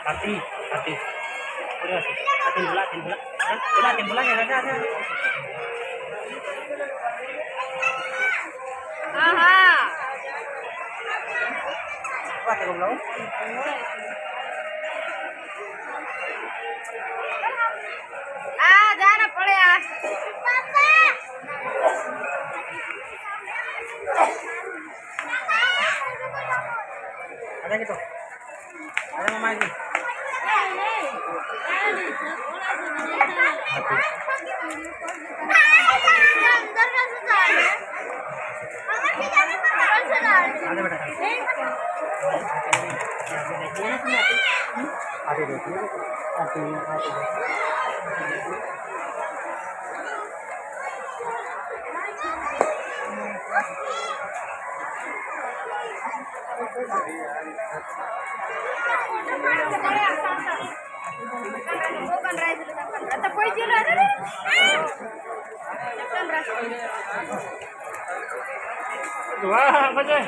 hati hati udah hati bola ya ada apa tengok belum जाना पड़ेगा पापा ada gitu ada mama lagi ada betul ada देखिए wah apa sih